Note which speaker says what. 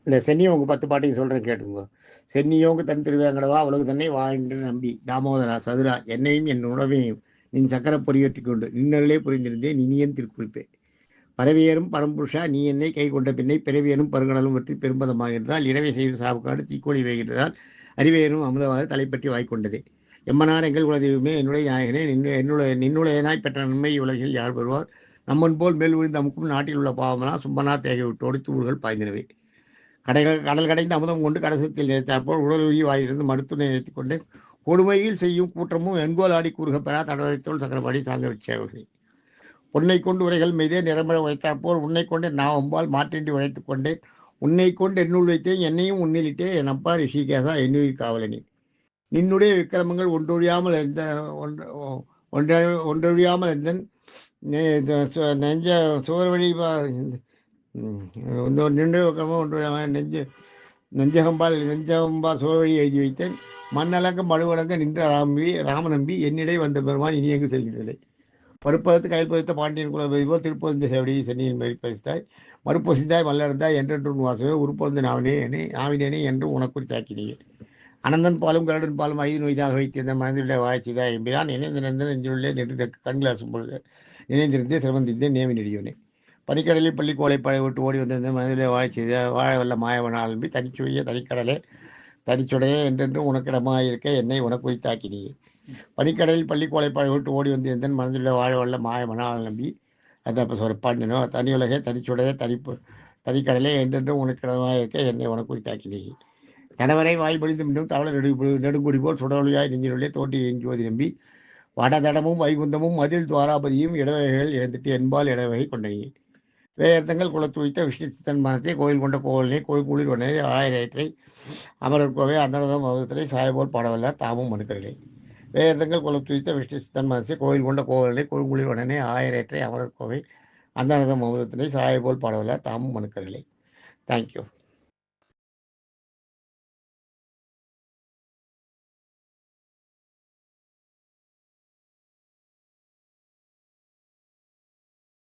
Speaker 1: இந்த சென்னியோங்க 10 பாட்டையும் சொல்றேன் கேட்டுக்கோ. சென்னியோங்கு தன் திருவேங்கடவா அவளுக்கு தன்னை வாழ்ந்து நம்பி தாமோதரா சதுரா என்னையும் என் உணவையும் நின் சக்கர பொறியேற்றிக் கொண்டு நின்னருளே புரிந்திருந்தேன் இனியன் திருக்குறிப்பே. பரவியேறும் பரம்புருஷா நீ என்னை கை கொண்ட பின்னை பிறவியனும் பருங்கடலும் பற்றி பெரும்பதமாக இருந்தால் இரவை செய்யும் சாவுக்காடு தீக்கோழி வைகின்றதால் அறிவியனும் அமுதமாக தலைப்பற்றி வாய்க்கொண்டதே. எம்மனார் எங்கள் குலதெய்வமே என்னுடைய நாயகனே நின்னுடையனாய் பெற்ற நன்மை உலகில் யார் பெறுவார் நம்மன் போல் மேல் விழுந்து அமுக்கும் நாட்டில் உள்ள பாவமெல்லாம் சும்பனா தேகை விட்டோடு தூர்கள் பாய்ந்தனவே. கடல் கடைந்து அமுதம் கொண்டு கடைசத்தில் நினைத்தாற்போல் உடல் உயிர் வாயிலிருந்து மருத்துவனை நிறுத்திக் கொண்டே கொடுமையில் செய்யும் கூற்றமும் எங்கோல் ஆடி கூறுக பெறா தடவரைத்தோல் சக்கரபாடி தாங்க விட்சேவகை. பொன்னை கொண்டு உரைகள் மீதே நிறமிட உரைத்தாற்போல் உன்னை கொண்டு நான் ஒம்பால் மாற்றின்றி உரைத்துக் கொண்டேன் உன்னை கொண்டு என்னுள் வைத்தேன் என்னையும் உன்னிலிட்டே என் அப்பா ரிஷிகேசா என்னுயிர் காவலனி. நின்னுடைய விக்கிரமங்கள் ஒன்றொழியாமல் எந்த ஒன்றொழியாமல் எந்த நெஞ்ச சுவர் வழி நின்றுடைய விக்கிரமம் ஒன்றொழியாமல் நெஞ்சகம்பால் சுவர் வழி எழுதி வைத்தேன் மண்ணலங்க மழுவலங்க நின்ற ராமநம்பி என்னிடை வந்த பெருமான் இனி எங்கு செல்கின்றது. பருப்பதத்து கையில் பதித்த பாண்டியன் குலபதிபோ திருப்பொழுந்த செவடியை சென்னியின் மதிப்பதித்தாய் மறுப்பொசிந்தாய் மல்லர்ந்தாய் என்றென்று வாசவே உருப்பொழுந்த நாவினேனே என்று உனக்குறி தாக்கினீர். அனந்தன் பாலும் கருடன் பாலும் 5 நோய்தாக வைத்திருந்த மனதிலுள்ள வாழ்ச்சிதா எம்பிரான் இணைந்த நந்தன் நெஞ்சுள்ளே நின்று கண்கள் அசும்பொழுது இணைந்திருந்தே சிரமந்திருந்தேன் நேமி நெடியோனே. பனிக்கடலில் பள்ளி கோலை பழை விட்டு ஓடி வந்திருந்த மனதிலே வாழ்ச்சித வாழ வல்ல மாயவனால் நம்பி தனிச்சுவைய தனிக்கடலே தனிச்சுடையே என்றென்று உனக்கிடமாயிருக்க என்னை உனக்குறி தாக்கினீர். பனிக்கடலில் பள்ளிக்கோளை பழை விட்டு ஓடி வந்திருந்தன் மனதில் வாழ வல்ல மாயவனால் நம்பி அதை இப்போ சொல்ல பாண்டினோ தனியுலகே தனிச்சுடையே தனிக்கடலே என்றென்று உனக்கிடமாக இருக்க என்னை உனக்குறி தாக்கினீர். கணவரை வாய் பொழிந்து மீண்டும் தவள நெடுங்குடி போல் சுடலுயாய் நெஞ்சினுள்ளே தோட்டி எஞ்சுவதி நம்பி வடதடமும் வைகுந்தமும் மதில் துவாராபதியும் இடவகைகள் இழந்துட்டு என்பால் இடவகை கொண்டனி. வேதங்கள் குலத்துழித்த விஷ்ணு சித்தன் மனத்தை கோயில் கொண்ட கோவிலே கோயில் குளிர் உடனே 1000 அமரர் கோவை அந்தனதம் வகுத்தலை சாயபோல் பாடவல்ல தாமும் மனுக்கர்களே. வேதங்கள் குலத்துழித்த விஷ்ணு சித்தன் மனசை கோயில் கொண்ட கோவிலை கோயில் உடனே 1000 அமரர் கோவை அந்தனதம் வகுத்தலை சாயபோல் பாடவல்ல தாமும் மனுக்கர்களே. தேங்க்யூ.